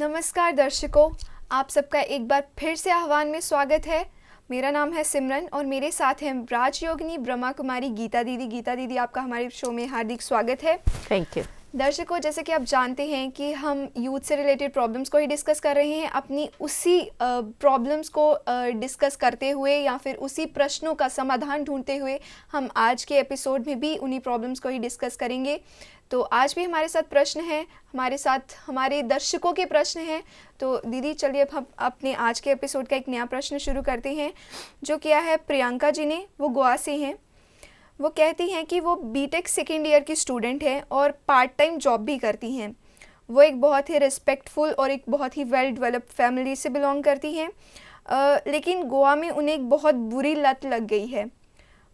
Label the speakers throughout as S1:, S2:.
S1: नमस्कार दर्शकों, आप सबका एक बार फिर से आह्वान में स्वागत है। मेरा नाम है सिमरन और मेरे साथ हैं राजयोगिनी ब्रह्मा कुमारी गीता दीदी। गीता दीदी, आपका हमारे शो में हार्दिक स्वागत है।
S2: Thank you.
S1: दर्शकों, जैसे कि आप जानते हैं कि हम यूथ से रिलेटेड प्रॉब्लम्स को ही डिस्कस कर रहे हैं, अपनी उसी प्रॉब्लम्स को डिस्कस करते हुए या फिर उसी प्रश्नों का समाधान ढूंढते हुए हम आज के एपिसोड में भी उन्हीं प्रॉब्लम्स को ही डिस्कस करेंगे। तो आज भी हमारे साथ प्रश्न है, हमारे साथ हमारे दर्शकों के प्रश्न हैं। तो दीदी चलिए अब हम अपने आज के एपिसोड का एक नया प्रश्न शुरू करते हैं, जो किया है प्रियंका जी ने। वो गोवा से हैं। वो कहती हैं कि वो बीटेक सेकेंड ईयर की स्टूडेंट हैं और पार्ट टाइम जॉब भी करती हैं। वो एक बहुत ही रिस्पेक्टफुल और एक बहुत ही वेल डेवलप्ड फैमिली से बिलोंग करती हैं, लेकिन गोवा में उन्हें एक बहुत बुरी लत लग गई है।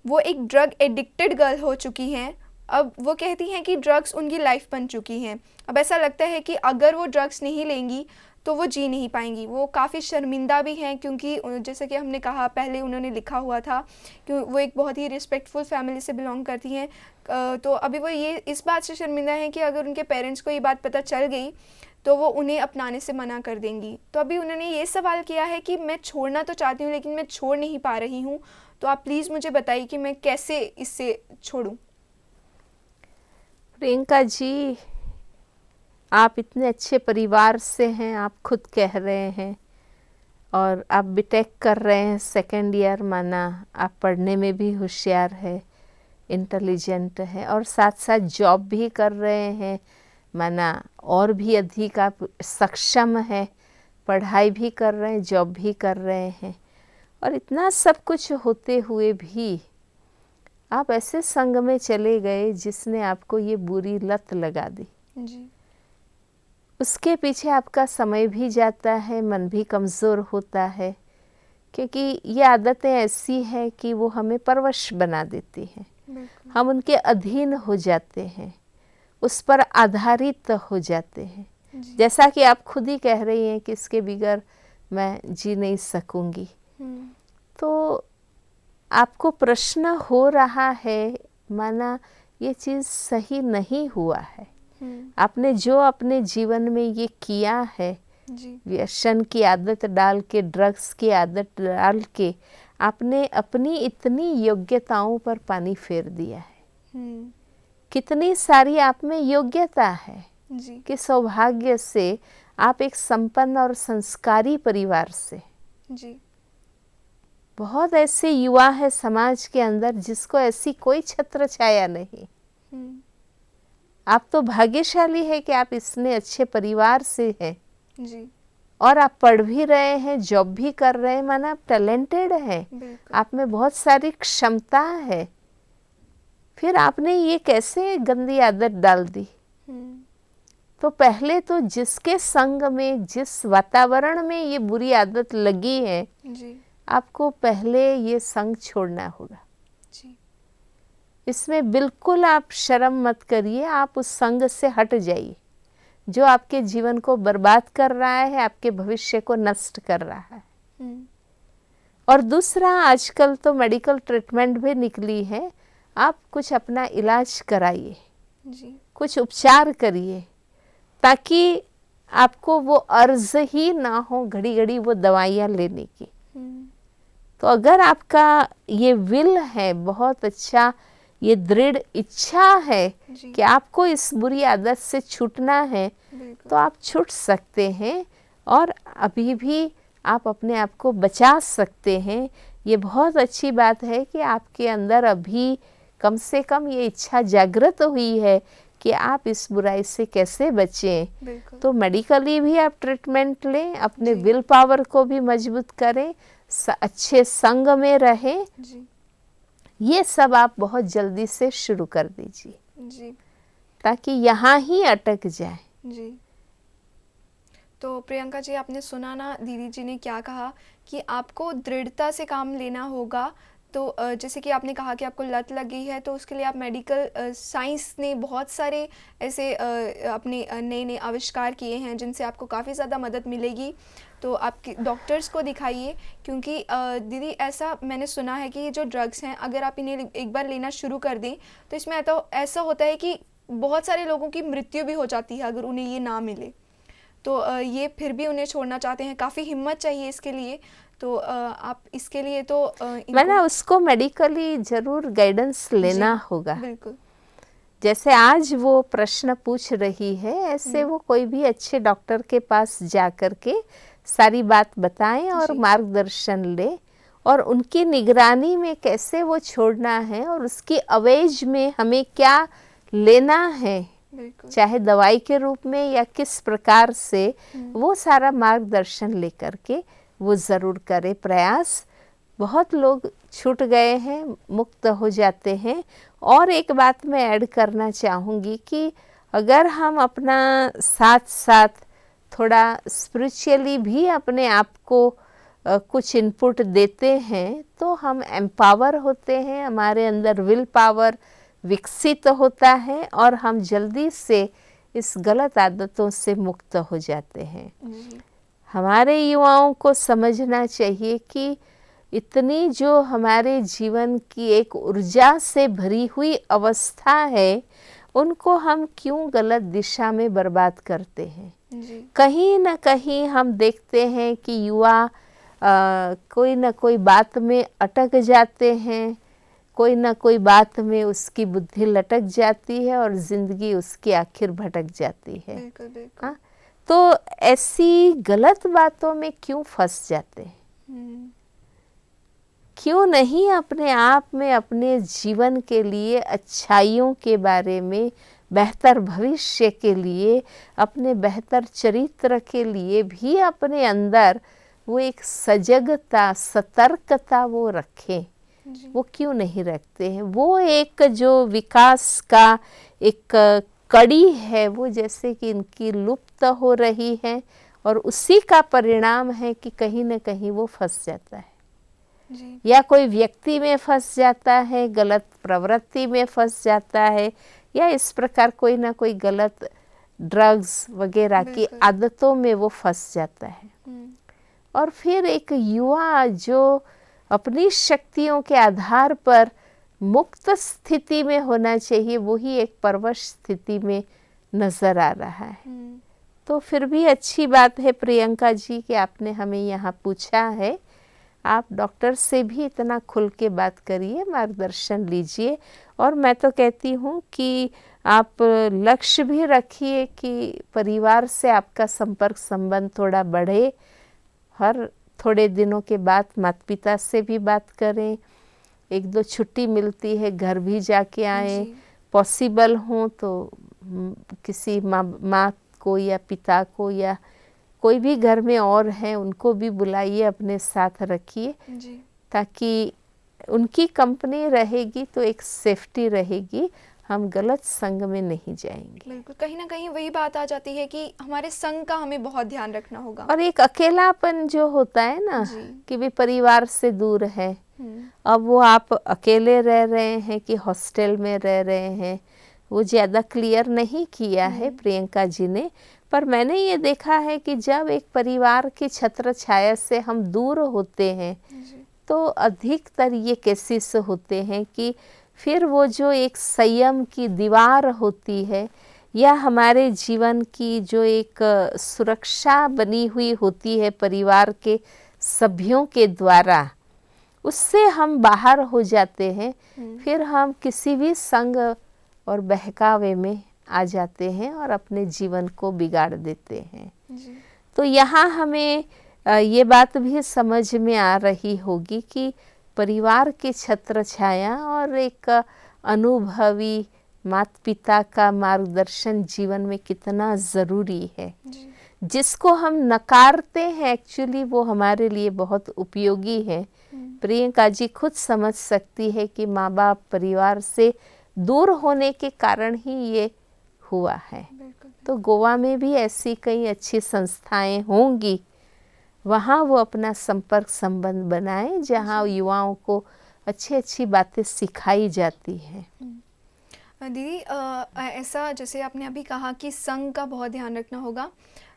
S1: वो एक ड्रग एडिक्टेड गर्ल हो चुकी हैं। अब वो कहती हैं कि ड्रग्स उनकी लाइफ बन चुकी हैं। अब ऐसा लगता है कि अगर वो ड्रग्स नहीं लेंगी तो वो जी नहीं पाएंगी। वो काफ़ी शर्मिंदा भी हैं, क्योंकि जैसे कि हमने कहा पहले, उन्होंने लिखा हुआ था कि वो एक बहुत ही रिस्पेक्टफुल फैमिली से बिलोंग करती हैं। तो अभी वो ये इस बात से शर्मिंदा हैं कि अगर उनके पेरेंट्स को ये बात पता चल गई तो वो उन्हें अपनाने से मना कर देंगी। तो अभी उन्होंने ये सवाल किया है कि मैं छोड़ना तो चाहती हूँ लेकिन मैं छोड़ नहीं पा रही हूँ। तो आप प्लीज़ मुझे बताइए कि मैं कैसे इससे छोड़ूँ।
S2: प्रियंका जी, आप इतने अच्छे परिवार से हैं, आप खुद कह रहे हैं, और आप बीटेक कर रहे हैं सेकेंड ईयर, माना आप पढ़ने में भी होशियार है, इंटेलिजेंट है, और साथ साथ जॉब भी कर रहे हैं, माना और भी अधिक आप सक्षम है, पढ़ाई भी कर रहे हैं, जॉब भी कर रहे हैं, और इतना सब कुछ होते हुए भी आप ऐसे संग में चले गए जिसने आपको ये बुरी लत लगा दी
S1: जी।
S2: उसके पीछे आपका समय भी जाता है, मन भी कमज़ोर होता है, क्योंकि ये आदतें ऐसी हैं कि वो हमें परवश बना देती हैं। हम उनके अधीन हो जाते हैं, उस पर आधारित हो जाते हैं। जैसा कि आप खुद ही कह रही हैं कि इसके बगैर मैं जी नहीं सकूंगी। तो आपको प्रश्न हो रहा है, माना ये चीज़ सही नहीं हुआ है। आपने जो अपने जीवन में ये किया है, व्यसन की आदत डाल के, ड्रग्स की आदत डाल के, आपने अपनी इतनी योग्यताओं पर पानी फेर दिया है। कितनी सारी आप में योग्यता है कि सौभाग्य से आप एक संपन्न और संस्कारी परिवार से। बहुत ऐसे युवा है समाज के अंदर जिसको ऐसी कोई छत्र छाया नहीं। आप तो भाग्यशाली है कि आप इतने अच्छे परिवार से हैं जी। और आप पढ़ भी रहे हैं, जॉब भी कर रहे हैं, माना आप टैलेंटेड हैं, आप में बहुत सारी क्षमता है, फिर आपने ये कैसे गंदी आदत डाल दी। तो पहले तो जिसके संग में, जिस वातावरण में ये बुरी आदत लगी है जी, आपको पहले ये संग छोड़ना होगा जी। इसमें बिल्कुल आप शर्म मत करिए, आप उस संग से हट जाइए जो आपके जीवन को बर्बाद कर रहा है, आपके भविष्य को नष्ट कर रहा है। और दूसरा, आजकल तो मेडिकल ट्रीटमेंट भी निकली है, आप कुछ अपना इलाज कराइए, कुछ उपचार करिए, ताकि आपको वो अर्ज ही ना हो घड़ी घड़ी वो दवाइयाँ लेने की। तो अगर आपका ये विल है, बहुत अच्छा, ये दृढ़ इच्छा है कि आपको इस बुरी आदत से छूटना है, तो आप छूट सकते हैं और अभी भी आप अपने आप को बचा सकते हैं। ये बहुत अच्छी बात है कि आपके अंदर अभी कम से कम ये इच्छा जागृत हुई है कि आप इस बुराई से कैसे बचें। तो मेडिकली भी आप ट्रीटमेंट लें, अपने विल पावर को भी मजबूत करें, अच्छे संग में रहें। ये सब आप बहुत जल्दी से शुरू कर दीजिए जी, ताकि यहाँ ही अटक जाए
S1: जी। तो प्रियंका जी, आपने सुना ना दीदी जी ने क्या कहा कि आपको दृढ़ता से काम लेना होगा। तो जैसे कि आपने कहा कि आपको लत लग गई है, तो उसके लिए आप मेडिकल साइंस ने बहुत सारे ऐसे अपने नए नए आविष्कार किए हैं जिनसे आपको काफ़ी ज़्यादा मदद मिलेगी। तो आप डॉक्टर्स को दिखाइए, क्योंकि दीदी ऐसा मैंने सुना है कि ये जो ड्रग्स हैं, अगर आप इन्हें एक बार लेना शुरू कर दें तो इसमें ऐसा होता है कि बहुत सारे लोगों की मृत्यु भी हो जाती है अगर उन्हें ये ना मिले। तो ये फिर भी उन्हें छोड़ना चाहते हैं, काफ़ी हिम्मत चाहिए इसके लिए। तो आप इसके लिए तो
S2: मैंने उसको मेडिकली ज़रूर गाइडेंस लेना होगा।
S1: बिल्कुल।
S2: जैसे आज वो प्रश्न पूछ रही है, ऐसे वो कोई भी अच्छे डॉक्टर के पास जा कर के सारी बात बताएं और मार्गदर्शन ले, और उनकी निगरानी में कैसे वो छोड़ना है और उसकी अवेज में हमें क्या लेना है, चाहे दवाई के रूप में या किस प्रकार से, वो सारा मार्गदर्शन लेकर के वो ज़रूर करे प्रयास। बहुत लोग छूट गए हैं, मुक्त हो जाते हैं। और एक बात मैं ऐड करना चाहूँगी कि अगर हम अपना साथ साथ थोड़ा स्पिरिचुअली भी अपने आप को कुछ इनपुट देते हैं तो हम एम्पावर होते हैं, हमारे अंदर विल पावर विकसित होता है और हम जल्दी से इस गलत आदतों से मुक्त हो जाते हैं। हमारे युवाओं को समझना चाहिए कि इतनी जो हमारे जीवन की एक ऊर्जा से भरी हुई अवस्था है, उनको हम क्यों गलत दिशा में बर्बाद करते हैं। कहीं ना कहीं हम देखते हैं कि युवा कोई ना कोई बात में अटक जाते हैं, कोई ना कोई बात में उसकी बुद्धि लटक जाती है और ज़िंदगी उसकी आखिर भटक जाती है।
S1: बिल्कुल, बिल्कुल।
S2: हाँ, तो ऐसी गलत बातों में क्यों फंस जाते हैं? क्यों नहीं अपने आप में, अपने जीवन के लिए, अच्छाइयों के बारे में, बेहतर भविष्य के लिए, अपने बेहतर चरित्र के लिए भी अपने अंदर वो एक सजगता, सतर्कता वो रखें। वो क्यों नहीं रखते हैं? वो एक जो विकास का एक कड़ी है, वो जैसे कि इनकी लुप्त हो रही है और उसी का परिणाम है कि कहीं ना कहीं वो फंस जाता है। या कोई व्यक्ति में फंस जाता है, गलत प्रवृत्ति में फंस जाता है, या इस प्रकार कोई ना कोई गलत ड्रग्स वगैरह की आदतों में वो फंस जाता है। और फिर एक युवा जो अपनी शक्तियों के आधार पर मुक्त स्थिति में होना चाहिए, वही एक परवश स्थिति में नजर आ रहा है। तो फिर भी अच्छी बात है प्रियंका जी कि आपने हमें यहाँ पूछा है। आप डॉक्टर से भी इतना खुल के बात करिए, मार्गदर्शन लीजिए। और मैं तो कहती हूँ कि आप लक्ष्य भी रखिए कि परिवार से आपका संपर्क संबंध थोड़ा बढ़े। हर थोड़े दिनों के बाद माता पिता से भी बात करें, एक दो छुट्टी मिलती है घर भी जाके आए, पॉसिबल हो तो किसी माँ को या पिता को या कोई भी घर में और हैं उनको भी बुलाइए, अपने साथ रखिए, ताकि उनकी कंपनी रहेगी तो एक सेफ्टी रहेगी, हम गलत संग में नहीं जाएंगे।
S1: बिल्कुल, कहीं ना कहीं वही बात आ जाती है कि हमारे संग का हमें बहुत ध्यान रखना होगा।
S2: और एक अकेलापन जो होता है ना कि भी परिवार से दूर है, अब वो आप अकेले रह रहे हैं कि हॉस्टल में रह रहे हैं, वो ज़्यादा क्लियर नहीं किया है प्रियंका जी ने। पर मैंने ये देखा है कि जब एक परिवार की छत्र छाया से हम दूर होते हैं तो अधिकतर ये केसेस होते हैं कि फिर वो जो एक संयम की दीवार होती है या हमारे जीवन की जो एक सुरक्षा बनी हुई होती है परिवार के सभ्यों के द्वारा, उससे हम बाहर हो जाते हैं। फिर हम किसी भी संग और बहकावे में आ जाते हैं और अपने जीवन को बिगाड़ देते हैं। तो यहाँ हमें ये बात भी समझ में आ रही होगी कि परिवार के छत्र छाया और एक अनुभवी माता पिता का मार्गदर्शन जीवन में कितना ज़रूरी है। जिसको हम नकारते हैं एक्चुअली वो हमारे लिए बहुत उपयोगी है। प्रियंका जी खुद समझ सकती है कि माँ बाप परिवार से दूर होने के कारण ही ये हुआ है। तो गोवा में भी ऐसी कई अच्छी संस्थाएं होंगी, वहाँ वो अपना संपर्क संबंध बनाएं जहाँ युवाओं को अच्छी अच्छी बातें सिखाई जाती हैं।
S1: दीदी ऐसा जैसे आपने अभी कहा कि संघ का बहुत ध्यान रखना होगा,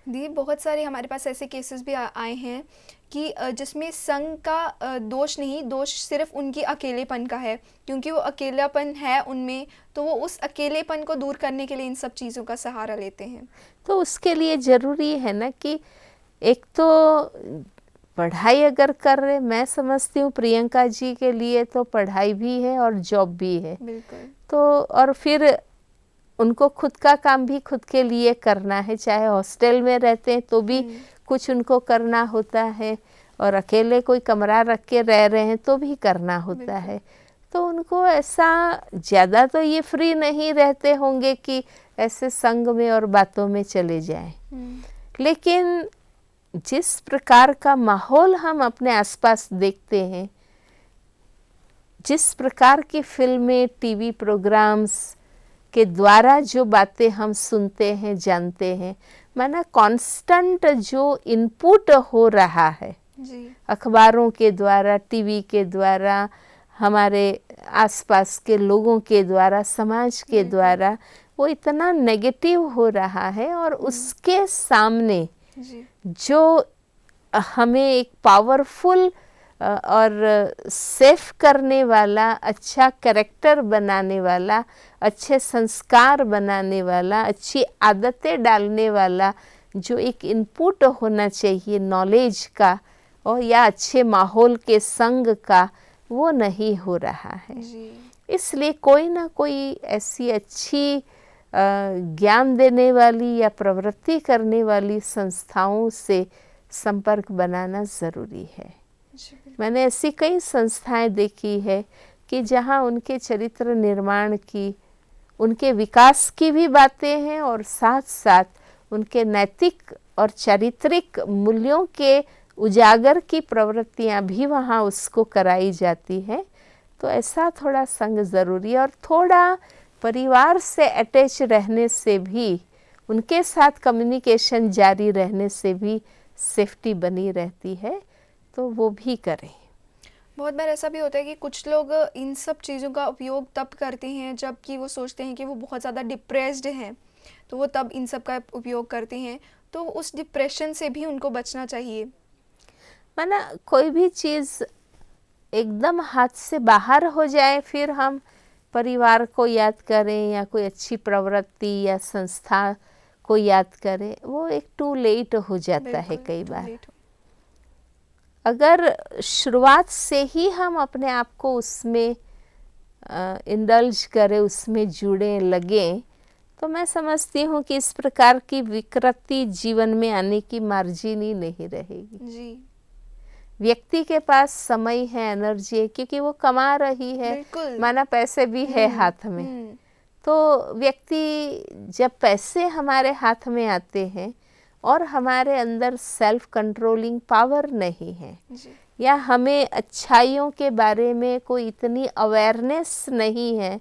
S1: दी बहुत सारे हमारे पास ऐसे केसेस भी आए हैं कि जिसमें संघ का दोष नहीं, दोष सिर्फ उनकी अकेलेपन का है, क्योंकि वो अकेलापन है उनमें, तो वो उस अकेलेपन को दूर करने के लिए इन सब चीज़ों का सहारा लेते हैं।
S2: तो उसके लिए ज़रूरी है ना कि एक तो पढ़ाई अगर कर रहे, मैं समझती हूँ प्रियंका जी के लिए तो पढ़ाई भी है और जॉब भी है।
S1: बिल्कुल।
S2: तो और फिर उनको खुद का काम भी खुद के लिए करना है, चाहे हॉस्टल में रहते हैं तो भी कुछ उनको करना होता है, और अकेले कोई कमरा रख के रह रहे हैं तो भी करना होता है। तो उनको ऐसा ज़्यादा तो ये फ्री नहीं रहते होंगे कि ऐसे संग में और बातों में चले जाएं। लेकिन जिस प्रकार का माहौल हम अपने आसपास देखते हैं, जिस प्रकार की फिल्में, टीवी प्रोग्राम्स के द्वारा जो बातें हम सुनते हैं, जानते हैं, माना कांस्टेंट जो इनपुट हो रहा है
S1: जी।
S2: अखबारों के द्वारा, टीवी के द्वारा, हमारे आसपास के लोगों के द्वारा, समाज के द्वारा, वो इतना नेगेटिव हो रहा है, और उसके सामने
S1: जी।
S2: जो हमें एक पावरफुल और सेफ करने वाला, अच्छा कैरेक्टर बनाने वाला, अच्छे संस्कार बनाने वाला, अच्छी आदतें डालने वाला जो एक इनपुट होना चाहिए नॉलेज का और या अच्छे माहौल के संग का, वो नहीं हो रहा है। इसलिए कोई ना कोई ऐसी अच्छी ज्ञान देने वाली या प्रवृत्ति करने वाली संस्थाओं से संपर्क बनाना ज़रूरी है। मैंने ऐसी कई संस्थाएं देखी है कि जहां उनके चरित्र निर्माण की, उनके विकास की भी बातें हैं, और साथ साथ उनके नैतिक और चारित्रिक मूल्यों के उजागर की प्रवृत्तियां भी वहां उसको कराई जाती हैं। तो ऐसा थोड़ा संग ज़रूरी है, और थोड़ा परिवार से अटैच रहने से भी, उनके साथ कम्युनिकेशन जारी रहने से भी सेफ्टी बनी रहती है, तो वो भी करें।
S1: बहुत बार ऐसा भी होता है कि कुछ लोग इन सब चीज़ों का उपयोग तब करते हैं जबकि वो सोचते हैं कि वो बहुत ज़्यादा डिप्रेस्ड हैं, तो वो तब इन सब का उपयोग करते हैं, तो उस डिप्रेशन से भी उनको बचना चाहिए।
S2: माना कोई भी चीज़ एकदम हाथ से बाहर हो जाए, फिर हम परिवार को याद करें या कोई अच्छी प्रवृत्ति या संस्था को याद करें, वो एक टू लेट हो जाता है कई बार। अगर शुरुआत से ही हम अपने आप को उसमें इंडल्ज करें, उसमें जुड़े लगें, तो मैं समझती हूँ कि इस प्रकार की विकृति जीवन में आने की मार्जिन ही नहीं रहेगी।
S1: जी।
S2: व्यक्ति के पास समय है, एनर्जी है, क्योंकि वो कमा रही है, माना पैसे भी है हाथ में। तो व्यक्ति जब पैसे हमारे हाथ में आते हैं और हमारे अंदर सेल्फ कंट्रोलिंग पावर नहीं है, या हमें अच्छाइयों के बारे में कोई इतनी अवेयरनेस नहीं है,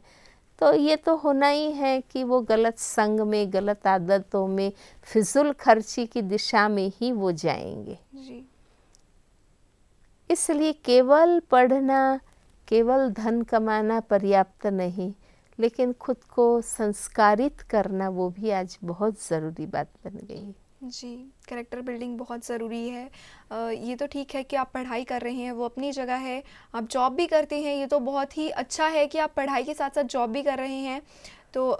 S2: तो ये तो होना ही है कि वो गलत संग में, गलत आदतों में, फिजूल खर्ची की दिशा में ही वो जाएंगे।
S1: जी।
S2: इसलिए केवल पढ़ना, केवल धन कमाना पर्याप्त नहीं, लेकिन खुद को संस्कारित करना वो भी आज बहुत ज़रूरी बात बन गई।
S1: जी, कैरेक्टर बिल्डिंग बहुत ज़रूरी है। ये तो ठीक है कि आप पढ़ाई कर रहे हैं, वो अपनी जगह है, आप जॉब भी करते हैं, ये तो बहुत ही अच्छा है कि आप पढ़ाई के साथ साथ जॉब भी कर रहे हैं। तो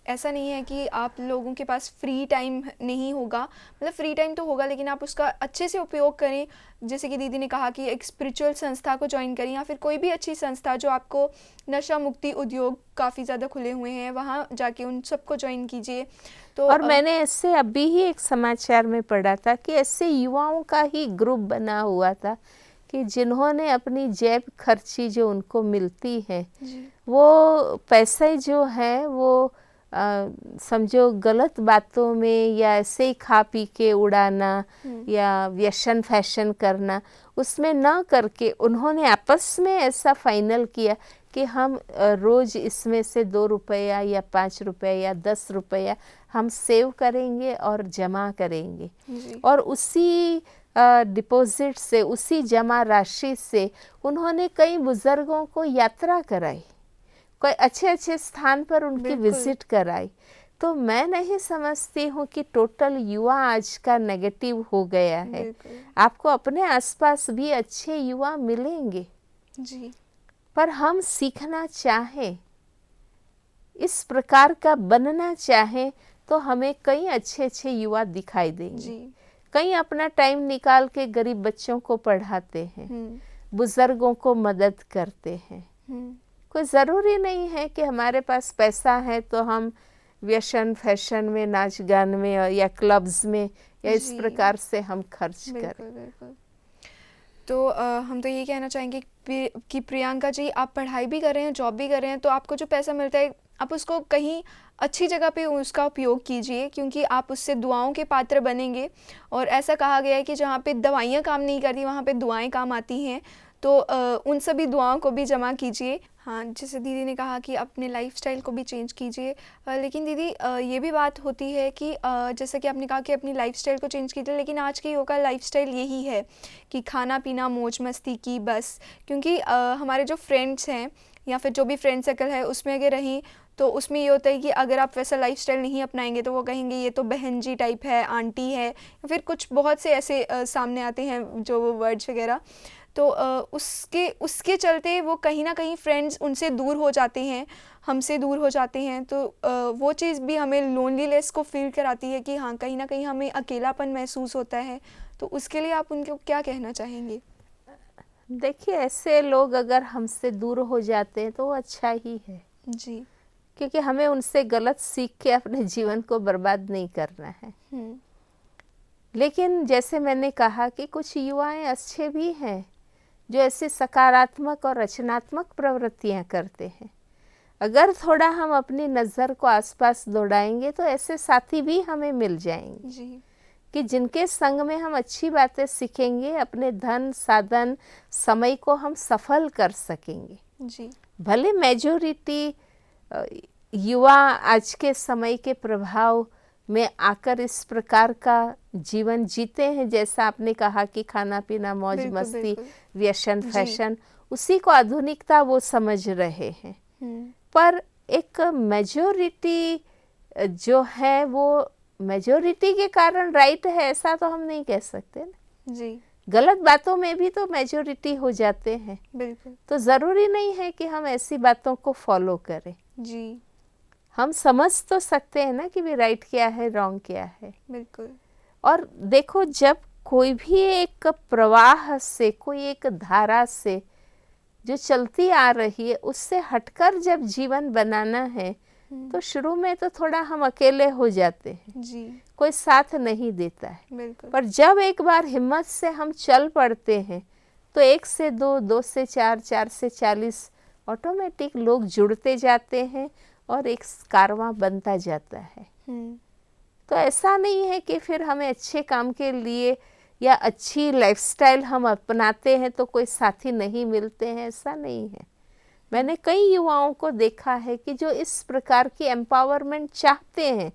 S1: ऐसा नहीं है कि आप लोगों के पास फ्री टाइम नहीं होगा, मतलब फ्री टाइम तो होगा, लेकिन आप उसका अच्छे से उपयोग करें। जैसे कि दीदी ने कहा कि एक स्पिरिचुअल संस्था को ज्वाइन करें, या फिर कोई भी अच्छी संस्था जो आपको, नशा मुक्ति उद्योग काफ़ी ज़्यादा खुले हुए हैं, वहाँ जाके उन सबको ज्वाइन कीजिए। तो
S2: और मैंने ऐसे अभी ही एक समाचार में पढ़ा था कि ऐसे युवाओं का ही ग्रुप बना हुआ था कि जिन्होंने अपनी जेब खर्ची जो उनको मिलती है, वो पैसे जो है वो समझो गलत बातों में या ऐसे ही खा पी के उड़ाना या व्यसन फैशन करना, उसमें न करके उन्होंने आपस में ऐसा फाइनल किया कि हम रोज़ इसमें से 2 रुपया या 5 रुपया या 10 रुपया हम सेव करेंगे और जमा करेंगे, और उसी डिपॉजिट से, उसी जमा राशि से उन्होंने कई बुज़ुर्गों को यात्रा कराई, कोई अच्छे अच्छे स्थान पर उनकी विजिट कराई। तो मैं नहीं समझती हूँ कि टोटल युवा आज का नेगेटिव हो गया है।
S1: बिल्कुल
S2: आपको अपने आसपास भी अच्छे युवा मिलेंगे,
S1: जी।
S2: पर हम सीखना चाहें, इस प्रकार का बनना चाहें, तो हमें कई अच्छे अच्छे युवा दिखाई देंगे।
S1: जी।
S2: कई अपना टाइम निकाल के गरीब बच्चों को पढ़ाते हैं, बुजुर्गों को मदद करते हैं। कोई ज़रूरी नहीं है कि हमारे पास पैसा है तो हम व्यसन फैशन में, नाच गान में या क्लब्स में या इस
S1: जी।
S2: प्रकार से हम खर्च करें।
S1: बिल्कुल बिल्कुल। तो हम तो ये कहना चाहेंगे कि प्रियंका जी, आप पढ़ाई भी कर रहे हैं, जॉब भी कर रहे हैं, तो आपको जो पैसा मिलता है आप उसको कहीं अच्छी जगह पे उसका उपयोग कीजिए, क्योंकि आप उससे दुआओं के पात्र बनेंगे। और ऐसा कहा गया है कि जहाँ पे दवाइयाँ काम नहीं करती वहाँ पे दुआएं काम आती हैं। तो उन सभी दुआओं को भी जमा कीजिए। हाँ, जैसे दीदी ने कहा कि अपने लाइफस्टाइल को भी चेंज कीजिए। लेकिन दीदी ये भी बात होती है कि जैसा कि आपने कहा कि अपनी लाइफस्टाइल को चेंज कीजिए, लेकिन आज के युवा का लाइफस्टाइल यही है कि खाना पीना मौज मस्ती की बस। क्योंकि हमारे जो फ्रेंड्स हैं या फिर जो भी फ्रेंड सर्कल है उसमें अगर रहीं तो उसमें ये होता है कि अगर आप वैसा लाइफस्टाइल नहीं अपनाएंगे तो वो कहेंगे ये तो बहन जी टाइप है, आंटी है, या फिर कुछ बहुत से ऐसे सामने आते हैं जो वर्ड्स वगैरह। तो उसके चलते वो कहीं ना कहीं फ्रेंड्स उनसे दूर हो जाते हैं, हमसे दूर हो जाते हैं। तो वो चीज़ भी हमें लोनलीनेस को फील कराती है कि हाँ, कहीं ना कहीं हमें अकेलापन महसूस होता है। तो उसके लिए आप उनको क्या कहना चाहेंगे?
S2: देखिए, ऐसे लोग अगर हमसे दूर हो जाते हैं तो वो अच्छा ही है
S1: जी।
S2: क्योंकि हमें उनसे गलत सीख के अपने जीवन को बर्बाद नहीं करना है। लेकिन जैसे मैंने कहा कि कुछ युवाएं अच्छे भी हैं जो ऐसे सकारात्मक और रचनात्मक प्रवृत्तियां करते हैं। अगर थोड़ा हम अपनी नज़र को आसपास दौड़ाएंगे तो ऐसे साथी भी हमें मिल जाएंगे
S1: जी।
S2: कि जिनके संग में हम अच्छी बातें सीखेंगे, अपने धन साधन समय को हम सफल कर सकेंगे।
S1: जी।
S2: भले मेजॉरिटी युवा आज के समय के प्रभाव में आकर इस प्रकार का जीवन जीते हैं, जैसा आपने कहा कि खाना पीना मौज
S1: बिल्कुल,
S2: मस्ती
S1: बिल्कुल।
S2: व्यसन
S1: जी।
S2: फैशन, उसी को आधुनिकता वो समझ रहे हैं। पर एक मेजॉरिटी जो है वो मेजॉरिटी के कारण राइट है ऐसा तो हम नहीं कह सकते ना।
S1: जी।
S2: गलत बातों में भी तो मेजॉरिटी हो जाते हैं।
S1: बिल्कुल।
S2: तो ज़रूरी नहीं है कि हम ऐसी बातों को फॉलो करें।
S1: जी।
S2: हम समझ तो सकते हैं ना कि भी राइट क्या है, रॉन्ग क्या है।
S1: बिल्कुल।
S2: और देखो, जब कोई भी एक प्रवाह से, कोई एक धारा से जो चलती आ रही है उससे हटकर जब जीवन बनाना है तो शुरू में तो थोड़ा हम अकेले हो जाते हैं,
S1: जी।
S2: कोई साथ नहीं देता है।
S1: बिल्कुल।
S2: पर जब एक बार हिम्मत से हम चल पड़ते हैं तो 1 से 2, 2 से 4, 4 से 40 ऑटोमेटिक लोग जुड़ते जाते हैं और एक कारवां बनता जाता है। तो ऐसा नहीं है कि फिर हमें अच्छे काम के लिए या अच्छी लाइफस्टाइल हम अपनाते हैं तो कोई साथी नहीं मिलते हैं, ऐसा नहीं है। मैंने कई युवाओं को देखा है कि जो इस प्रकार की एम्पावरमेंट चाहते हैं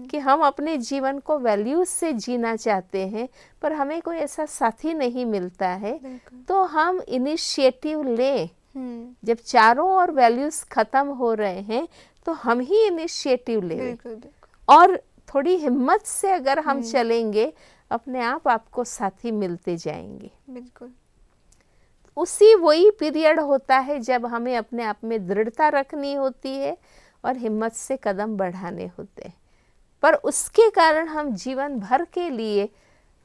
S2: कि हम अपने जीवन को वैल्यूज से जीना चाहते हैं, पर हमें कोई ऐसा साथी नहीं मिलता है। तो हम इनिशिएटिव लें। जब चारों ओर वैल्यूज खत्म हो रहे हैं तो हम ही इनिशिएटिव लें और थोड़ी हिम्मत से अगर हम चलेंगे, अपने आप आपको साथी मिलते जाएंगे।
S1: बिल्कुल।
S2: उसी वही पीरियड होता है जब हमें अपने आप में दृढ़ता रखनी होती है और हिम्मत से कदम बढ़ाने होते हैं। पर उसके कारण हम जीवन भर के लिए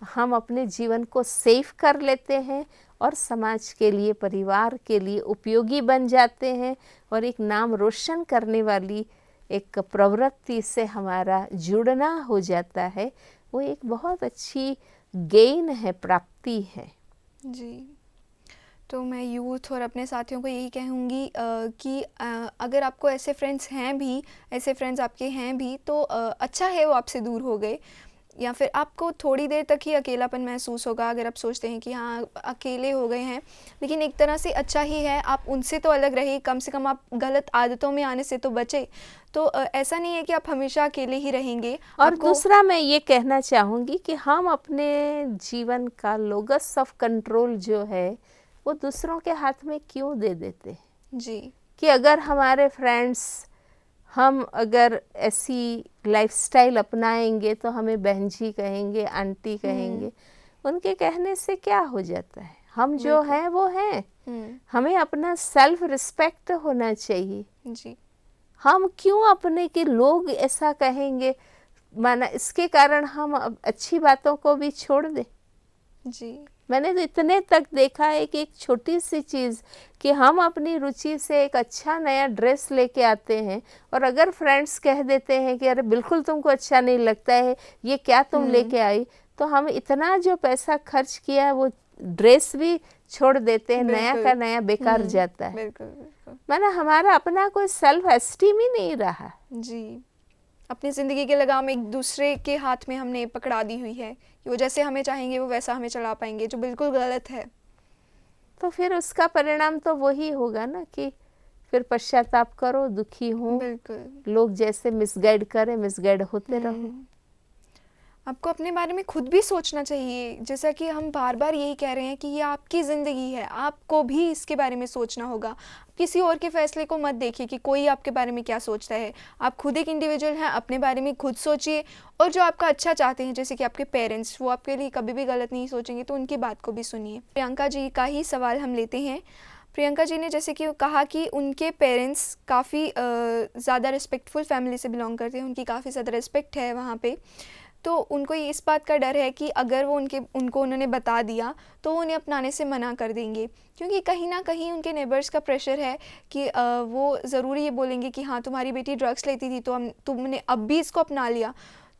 S2: हम अपने जीवन को सेव कर लेते हैं और समाज के लिए, परिवार के लिए उपयोगी बन जाते हैं और एक नाम रोशन करने वाली एक प्रवृत्ति से हमारा जुड़ना हो जाता है। वो एक बहुत अच्छी गेन है, प्राप्ति है।
S1: जी। तो मैं यूथ और अपने साथियों को यही कहूँगी कि अगर आपको ऐसे फ्रेंड्स हैं भी, ऐसे फ्रेंड्स आपके हैं भी, तो अच्छा है वो आपसे दूर हो गए, या फिर आपको थोड़ी देर तक ही अकेलापन महसूस होगा अगर आप सोचते हैं कि हाँ अकेले हो गए हैं, लेकिन एक तरह से अच्छा ही है, आप उनसे तो अलग रहे, कम से कम आप गलत आदतों में आने से तो बचे। तो ऐसा नहीं है कि आप हमेशा अकेले ही रहेंगे।
S2: और दूसरा मैं ये कहना चाहूँगी कि हम अपने जीवन का लोगस ऑफ कंट्रोल जो है वो दूसरों के हाथ में क्यों दे देते हैं।
S1: जी।
S2: कि अगर हमारे फ्रेंड्स हम अगर ऐसी लाइफस्टाइल अपनाएंगे तो हमें बहन जी कहेंगे, आंटी कहेंगे। उनके कहने से क्या हो जाता है? हम जो हैं वो हैं। हमें अपना सेल्फ रिस्पेक्ट होना चाहिए
S1: जी।
S2: हम क्यों अपने के लोग ऐसा कहेंगे, माना इसके कारण हम अब अच्छी बातों को भी छोड़ दें?
S1: जी।
S2: मैंने तो इतने तक देखा है कि एक छोटी सी चीज़ कि हम अपनी रुचि से एक अच्छा नया ड्रेस लेके आते हैं और अगर फ्रेंड्स कह देते हैं कि अरे बिल्कुल तुमको अच्छा नहीं लगता है, ये क्या तुम लेके आई, तो हम इतना जो पैसा खर्च किया वो ड्रेस भी छोड़ देते हैं, नया का नया बेकार जाता है।
S1: बिल्कुल बिल्कुल।
S2: माना हमारा अपना कोई सेल्फ एस्टीम ही नहीं रहा।
S1: जी, अपनी ज़िंदगी के लगाम एक दूसरे के हाथ में हमने पकड़ा दी हुई है कि वो जैसे हमें चाहेंगे वो वैसा हमें चला पाएंगे, जो बिल्कुल गलत है।
S2: तो फिर उसका परिणाम तो वही होगा ना कि फिर पश्चाताप करो, दुखी हो,
S1: बिल्कुल।
S2: लोग जैसे मिसगाइड करें मिसगाइड होते रहो।
S1: आपको अपने बारे में खुद भी सोचना चाहिए, जैसा कि हम बार बार यही कह रहे हैं कि ये आपकी ज़िंदगी है, आपको भी इसके बारे में सोचना होगा। किसी और के फैसले को मत देखिए कि कोई आपके बारे में क्या सोचता है। आप खुद एक इंडिविजुअल हैं, अपने बारे में खुद सोचिए और जो आपका अच्छा चाहते हैं, जैसे कि आपके पेरेंट्स, वो आपके लिए कभी भी गलत नहीं सोचेंगे, तो उनकी बात को भी सुनिए। प्रियंका जी का ही सवाल हम लेते हैं। प्रियंका जी ने जैसे कि कहा कि उनके पेरेंट्स काफ़ी ज़्यादा रिस्पेक्टफुल फैमिली से बिलोंग करते हैं, उनकी काफ़ी ज़्यादा रिस्पेक्ट है वहाँ पे, तो उनको इस बात का डर है कि अगर वो उनको उन्होंने बता दिया तो वो उन्हें अपनाने से मना कर देंगे, क्योंकि कहीं ना कहीं उनके नेबर्स का प्रेशर है कि वो ज़रूर ये बोलेंगे कि हाँ तुम्हारी बेटी ड्रग्स लेती थी तो तुमने अब भी इसको अपना लिया।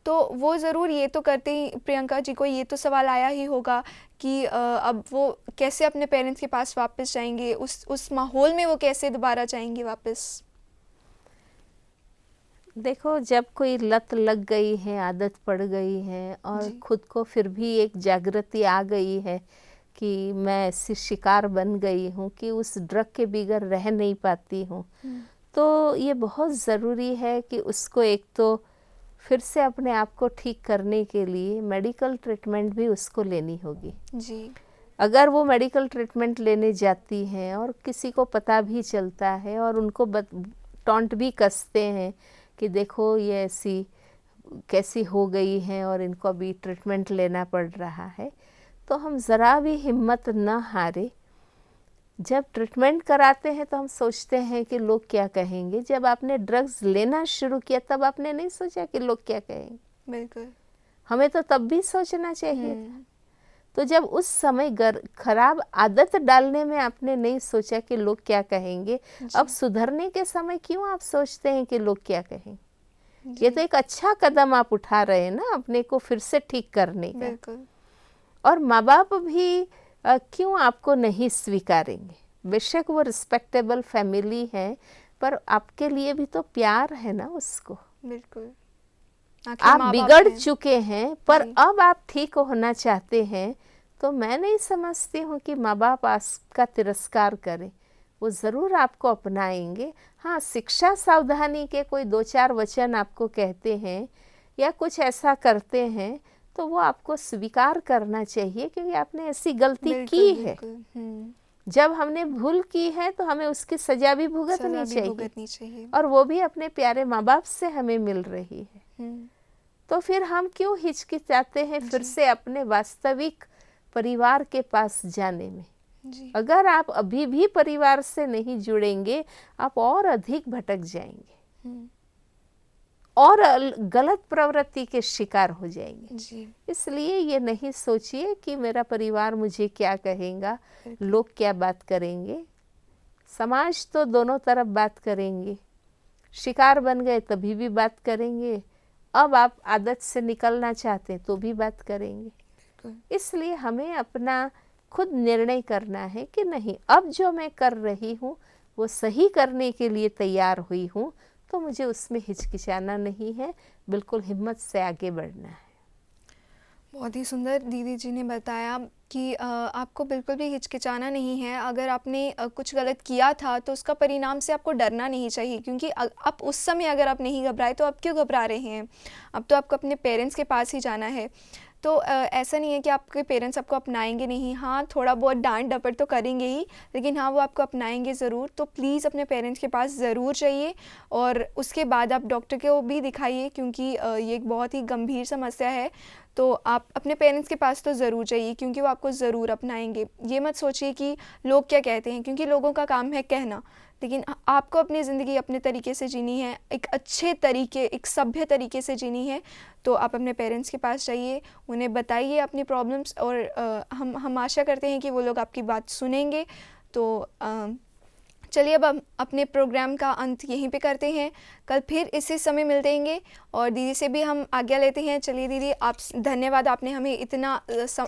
S1: तो वो ज़रूर ये तो करते ही, प्रियंका जी को ये तो सवाल आया ही होगा कि अब वो कैसे अपने पेरेंट्स के पास वापस जाएंगे, उस माहौल में वो कैसे दोबारा जाएंगे वापस।
S2: देखो, जब कोई लत लग गई है, आदत पड़ गई है और खुद को फिर भी एक जागृति आ गई है कि मैं ऐसी शिकार बन गई हूँ कि उस ड्रग के बगैर रह नहीं पाती हूँ, तो ये बहुत ज़रूरी है कि उसको एक तो फिर से अपने आप को ठीक करने के लिए मेडिकल ट्रीटमेंट भी उसको लेनी होगी
S1: जी।
S2: अगर वो मेडिकल ट्रीटमेंट लेने जाती हैं और किसी को पता भी चलता है और उनको टॉन्ट भी कसते हैं कि देखो ये ऐसी कैसी हो गई हैं और इनको अभी ट्रीटमेंट लेना पड़ रहा है, तो हम ज़रा भी हिम्मत न हारे। जब ट्रीटमेंट कराते हैं तो हम सोचते हैं कि लोग क्या कहेंगे। जब आपने ड्रग्स लेना शुरू किया तब आपने नहीं सोचा कि लोग क्या कहेंगे?
S1: बिल्कुल।
S2: हमें तो तब भी सोचना चाहिए था। तो जब उस समय खराब आदत डालने में आपने नहीं सोचा कि लोग क्या कहेंगे, अब सुधरने के समय क्यों आप सोचते हैं कि लोग क्या कहेंगे? ये तो एक अच्छा कदम आप उठा रहे हैं ना अपने को फिर से ठीक करने का।
S1: बिल्कुल।
S2: और माँ बाप भी क्यों आपको नहीं स्वीकारेंगे? बेशक वो रिस्पेक्टेबल फैमिली है, पर आपके लिए भी तो प्यार है ना उसको।
S1: बिल्कुल।
S2: आप बिगड़ चुके हैं पर अब आप ठीक होना चाहते हैं, तो मैं नहीं समझती हूँ कि माँ बाप आपका तिरस्कार करें। वो ज़रूर आपको अपनाएंगे। हाँ, शिक्षा सावधानी के कोई 2-4 वचन आपको कहते हैं या कुछ ऐसा करते हैं तो वो आपको स्वीकार करना चाहिए, क्योंकि आपने ऐसी गलती की है। जब हमने भूल की है तो हमें उसकी सजा भी भुगतनी चाहिए और वो भी अपने प्यारे माँ बाप से हमें मिल रही है। तो फिर हम क्यों हिचकिचाते हैं फिर से अपने वास्तविक परिवार के पास जाने में? अगर आप अभी भी परिवार से नहीं जुड़ेंगे, आप और अधिक भटक जाएंगे और गलत प्रवृत्ति के शिकार हो जाएंगे। इसलिए ये नहीं सोचिए कि मेरा परिवार मुझे क्या कहेगा, लोग क्या बात करेंगे। समाज तो दोनों तरफ बात करेंगे। शिकार बन गए तभी भी बात करेंगे, अब आप आदत से निकलना चाहते हैं तो भी बात करेंगे। इसलिए हमें अपना खुद निर्णय करना है कि नहीं, अब जो मैं कर रही हूँ वो सही करने के लिए तैयार हुई हूँ, तो मुझे उसमें हिचकिचाना नहीं है, बिल्कुल हिम्मत से आगे बढ़ना है।
S1: बहुत ही सुंदर दीदी जी ने बताया कि आपको बिल्कुल भी हिचकिचाना नहीं है। अगर आपने कुछ गलत किया था तो उसका परिणाम से आपको डरना नहीं चाहिए, क्योंकि अब उस समय अगर आप नहीं घबराए तो अब क्यों घबरा रहे हैं? अब तो आपको अपने पेरेंट्स के पास ही जाना है। तो ऐसा नहीं है कि आपके पेरेंट्स आपको अपनाएंगे नहीं, हाँ थोड़ा बहुत डांट डपट तो करेंगे ही, लेकिन हाँ वो आपको अपनाएंगे ज़रूर। तो प्लीज़ अपने पेरेंट्स के पास ज़रूर जाइए और उसके बाद आप डॉक्टर को भी दिखाइए, क्योंकि ये एक बहुत ही गंभीर समस्या है। तो आप अपने पेरेंट्स के पास तो ज़रूर जाइए, क्योंकि वो आपको ज़रूर अपनाएंगे। ये मत सोचिए कि लोग क्या कहते हैं, क्योंकि लोगों का काम है कहना, लेकिन आपको अपनी ज़िंदगी अपने तरीके से जीनी है, एक अच्छे तरीके, एक सभ्य तरीके से जीनी है। तो आप अपने पेरेंट्स के पास जाइए, उन्हें बताइए अपनी प्रॉब्लम्स, और हम आशा करते हैं कि वो लोग आपकी बात सुनेंगे। तो चलिए अब हम अपने प्रोग्राम का अंत यहीं पे करते हैं, कल फिर इसी समय मिलतेंगे, और दीदी से भी हम आज्ञा लेते हैं। चलिए दीदी, आप धन्यवाद, आपने हमें इतना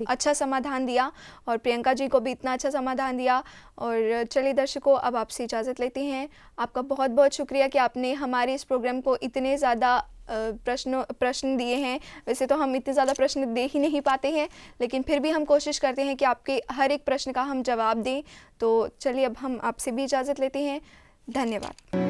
S1: अच्छा समाधान दिया, और प्रियंका जी को भी इतना अच्छा समाधान दिया। और चलिए दर्शकों, अब आपसे इजाज़त लेते हैं। आपका बहुत बहुत शुक्रिया कि आपने हमारे इस प्रोग्राम को इतने ज़्यादा प्रश्न दिए हैं। वैसे तो हम इतने ज़्यादा प्रश्न दे ही नहीं पाते हैं, लेकिन फिर भी हम कोशिश करते हैं कि आपके हर एक प्रश्न का हम जवाब दें। तो चलिए अब हम आपसे भी इजाज़त लेते हैं। धन्यवाद।